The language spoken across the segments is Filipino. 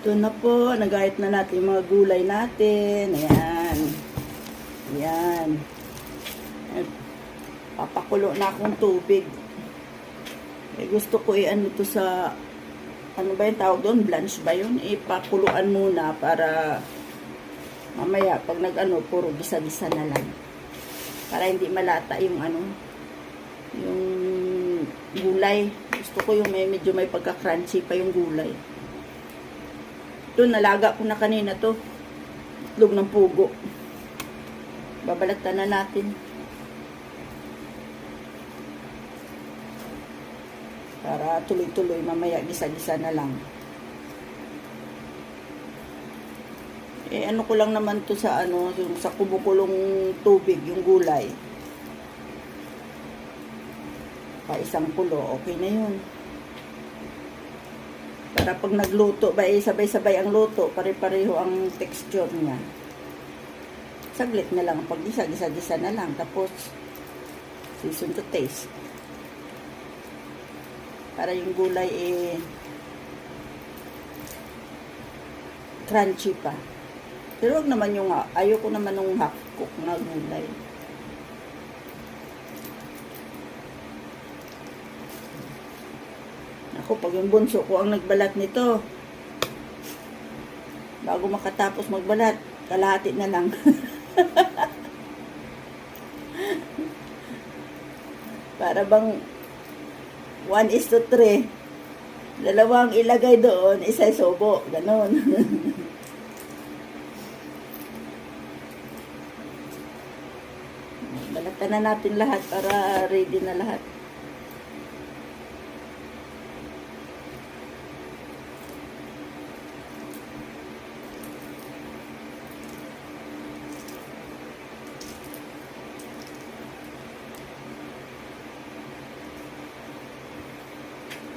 Ito na po, nagayat na natin yung mga gulay natin. Ayan. Ayan. Papakulo na akong tubig. Gusto ko ano to sa, ano ba yung tawag doon? Blanch ba yun? Ipakuluan muna para mamaya, pag puro gisa-gisa na lang. Para hindi malata yung yung gulay. Gusto ko yung medyo may pagka-crunchy pa yung gulay. Ito, nalaga ko na kanina to. Itlog ng pugo. Babalatan na natin. Para tuloy-tuloy, mamaya gisa-gisa na lang. Ano ko lang naman to sa yung sa kumukulong tubig, yung gulay. Pa isang kulo, okay na yun. Para pag nagluto ba, sabay-sabay ang luto, pare-pareho ang texture niya. Saglit na lang, pag gisa-gisa na lang, tapos season to taste. Para yung gulay crunchy pa. Pero wag naman yung, ayoko naman ng half cook na gulay. Ako, pag yung bunso ko ang nagbalat nito, bago makatapos magbalat, kalahati na lang. Para bang 1:3. Dalawang ilagay doon, isa sobo. Ganon. Balatan na natin lahat para ready na lahat.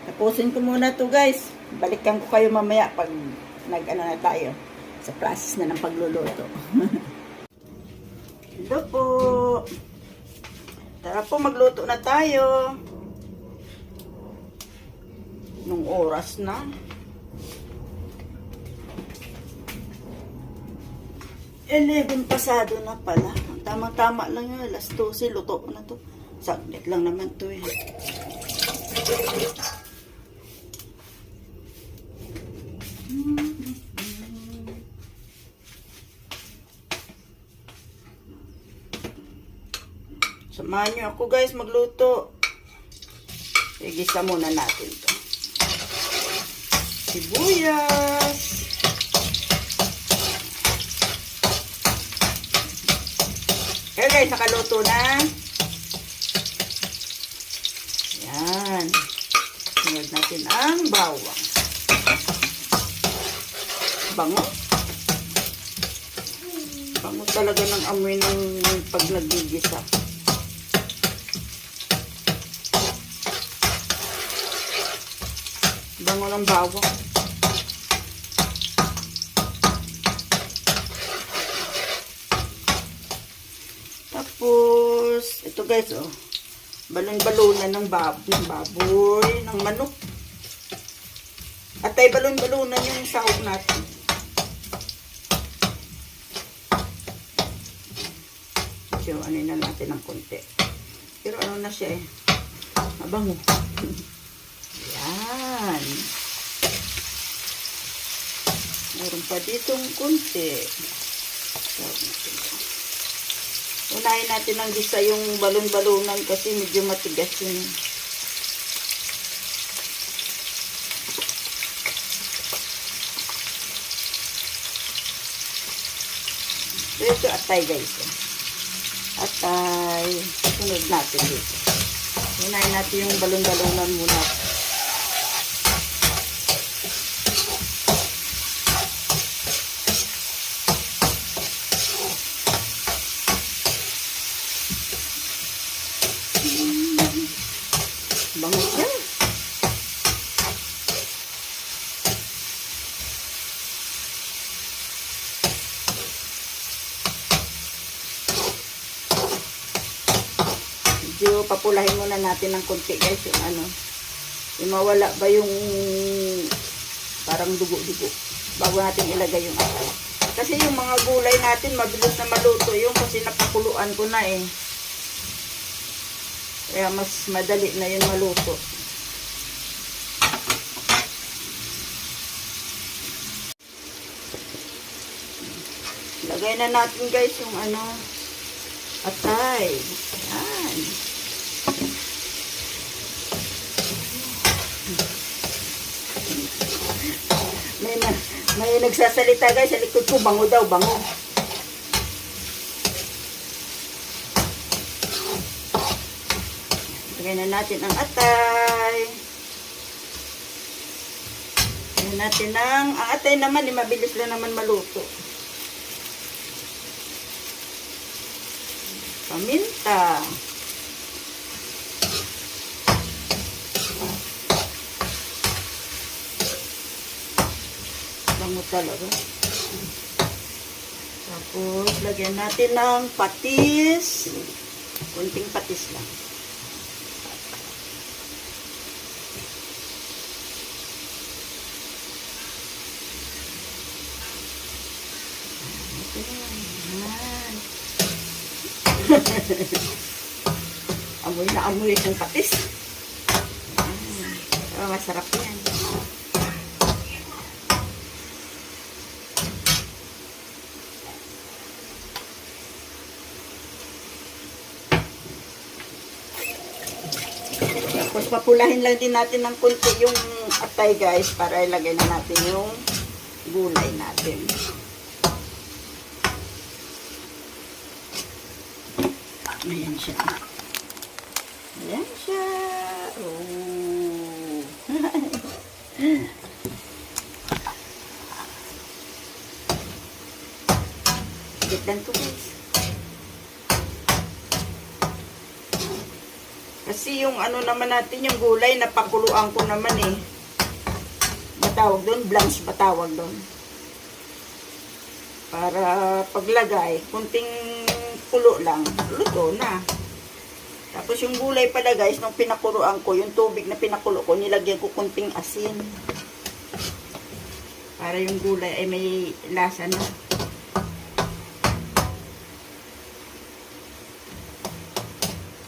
Tapusin ko muna to guys. Balikan ko kayo mamaya pag na tayo sa process na ng pagluluto. Hello po. Tara po, magluto na tayo. Nung oras na. Eleven pasado na pala. Tama-tama lang yun. Alas 12, luto ko na to. Saglit lang naman to eh. Samahan nyo ako guys magluto. Igisa muna natin to. Sibuyas. Okay guys, nakaluto na. Yan. Sunod natin ang bawang. Bango. Bango talaga ng amoy ng pag nagigisa. Bango ng bawang. Tapos, ito guys, balon-balunan ng baboy, ng manok. At ay balon-balunan yung sahog natin. So, ano na natin ng konti. Pero ano na siya mabango. Yan. Meron pa ditong konti. Unahin natin ang gisa yung balon-balunan kasi medyo matigas yun. So, ito atay guys. Atay. Sunod natin dito. Unahin natin yung balon-balunan muna. Bangus yan. Medyo papulahin muna natin ng konti guys yung yung mawala ba yung para parang dugo-dugo bago natin ilagay yung atay. Kasi yung mga gulay natin mabilis na maluto yung kasi napakuluan ko na eh. Kaya mas madali na yun maluto. Lagay na natin guys yung atay. Ayan. May nagsasalita guys sa likod ko, bango daw, bango. Lagyan na natin ang atay. Lagyan natin ang atay naman, mabilis lang naman maluto. Paminta. Bango talaga. Tapos, lagyan natin ng patis. Kunting patis lang. Amoy na amoy yung patis. Masarap yan. Tapos papulahin lang din natin ng konti yung atay guys para ilagay na natin yung gulay natin. Ayan siya. Ayan siya. Oh. Gitlan ko guys. Kasi yung naman natin, yung gulay, napakuluan ko naman eh. Batawag doon, blanch batawag doon. Para paglagay, kunting kulo lang, luto na. Tapos yung gulay pala guys, nung pinakuluan ko, yung tubig na pinakulo ko, nilagyan ko kunting asin. Para yung gulay ay may lasa na.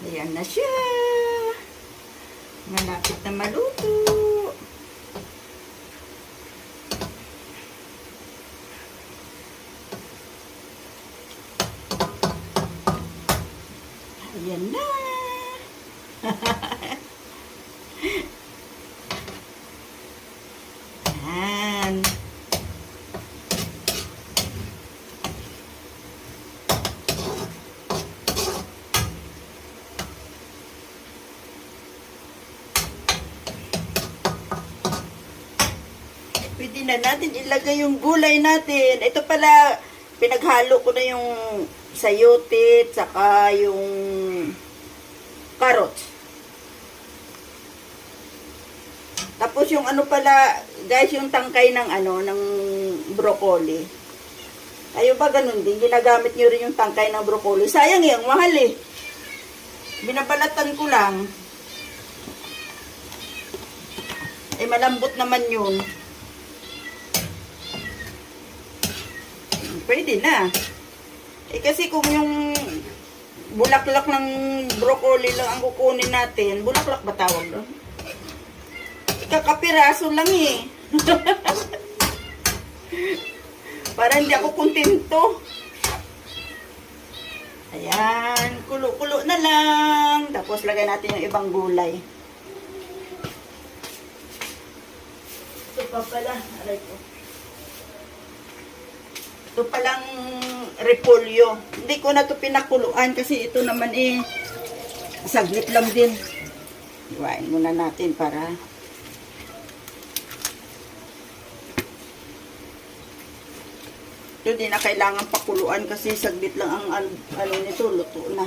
Ayan na siya. Malapit na maluto. Ayan na. Ayan. Pwede na natin ilagay yung gulay natin. Ito pala, pinaghalo ko na yung sayote, saka yung carrots. Tapos yung pala, guys, yung tangkay ng ng broccoli. Ayun ba ganun din, ginagamit nyo rin yung tangkay ng broccoli. Sayang yung mahal eh. Binabalatan ko lang. Eh, malambot naman yun. Pwede na. Eh kasi kung yung bulaklak ng broccoli lang ang kukunin natin, bulaklak ba tawag doon? Kakapiraso lang eh. Para hindi ako kontento. Ayan, kulo-kulo na lang. Tapos lagay natin yung ibang gulay. Ito pa pala, aray ko. Ito palang repolyo. Hindi ko na ito pinakuluan kasi ito naman saglit lang din. Iwain muna natin para ito din na kailangan pakuluan kasi saglit lang ang nito, luto na.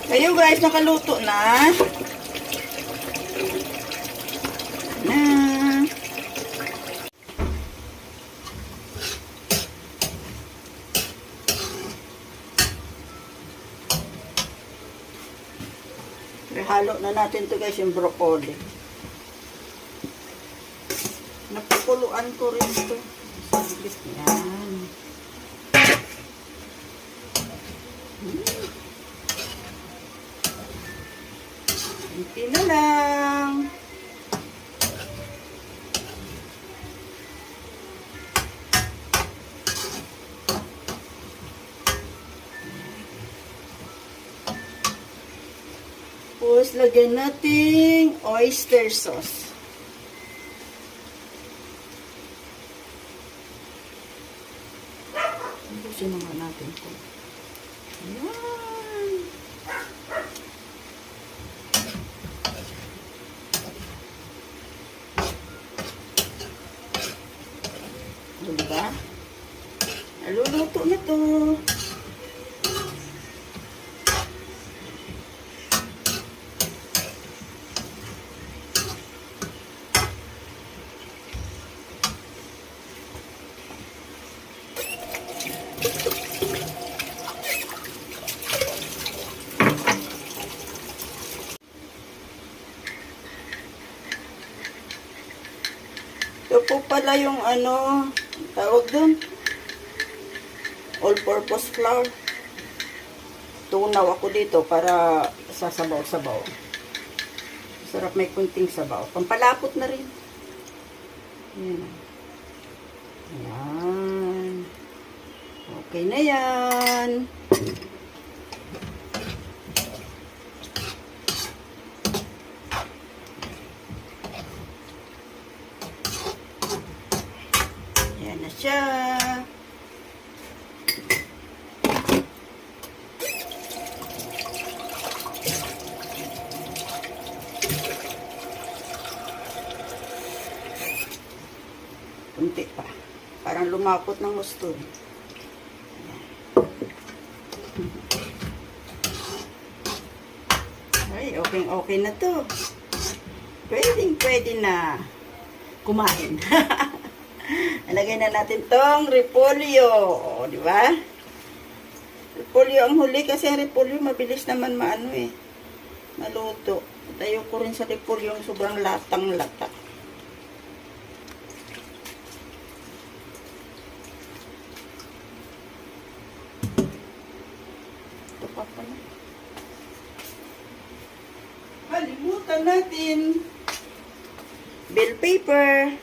Ayun guys, nakaluto na. Na. Halo na natin to guys, yung broccoli. Napakuluan ko rin ito. Saglit yan. Hindi na lang. Tapos, lagyan natin oyster sauce. Tapusin naman natin ito. Ayan. Diba? Naluluto na to. Ito po pala yung ano, tawag doon, all-purpose flour. Tunaw ako dito para sasabaw-sabaw. Sarap, may kunting sabaw. Pampalapot na rin. Ayan. Ayan. Okay na yan. Ayan na siya. Kunti pa. Parang lumapot ng gusto. Ay, okay na to. Pwede na kumain. Alagay na natin tong repolyo. O, di ba? Repolyo ang huli kasi ang repolyo mabilis naman maluto. Tayo ko rin sa repolyo yung sobrang latang-lata. Ito pa pala. Kalimutan natin bell paper.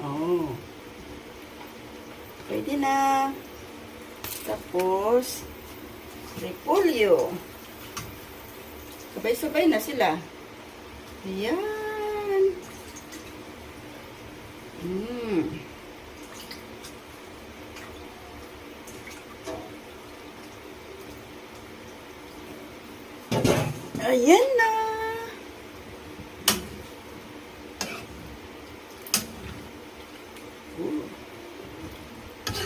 Oh. Pwede na. Tapos repolyo. Sabay-sabay na sila. Ayan. Ayan na.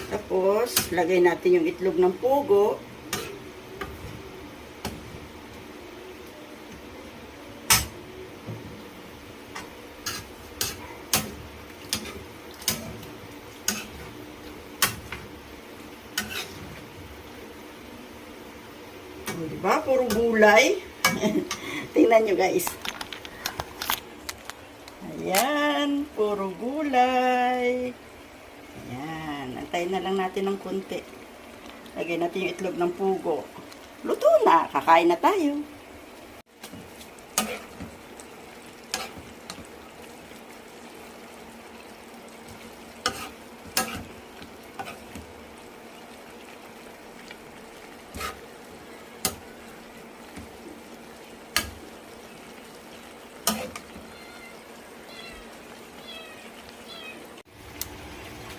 Tapos, lagay natin yung itlog ng pugo. Diba? Puro gulay. Tingnan nyo guys. Ayan. Puro gulay. Ayan. Antayin na lang natin ng konti. Lagay natin yung itlog ng pugo. Luto na. Kakain na tayo.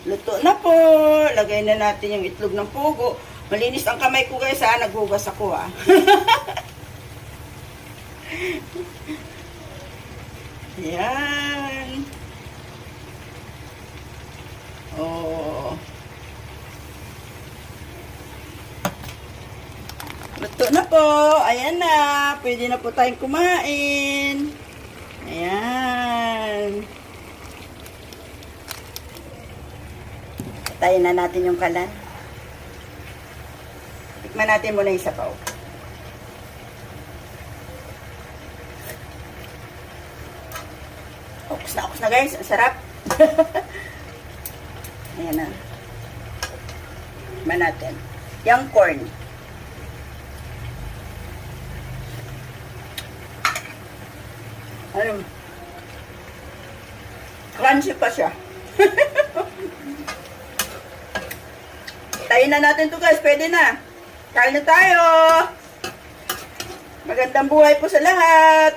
Luto na po. Lagay na natin yung itlog ng pugo. Malinis ang kamay ko guys ha. Naghugas ako ha. Yan. Oh. Luto na po. Ayan na. Pwede na po tayong kumain. Ayan. Patayin na natin yung kalan. Tikman natin muna yung sabaw. Oks na guys. Ang sarap. Ayan na. Tikman natin. Yung corn. Ano? Crunchy pa siya. Tayin na natin to guys. Pwede na. Kain na tayo. Magandang buhay po sa lahat.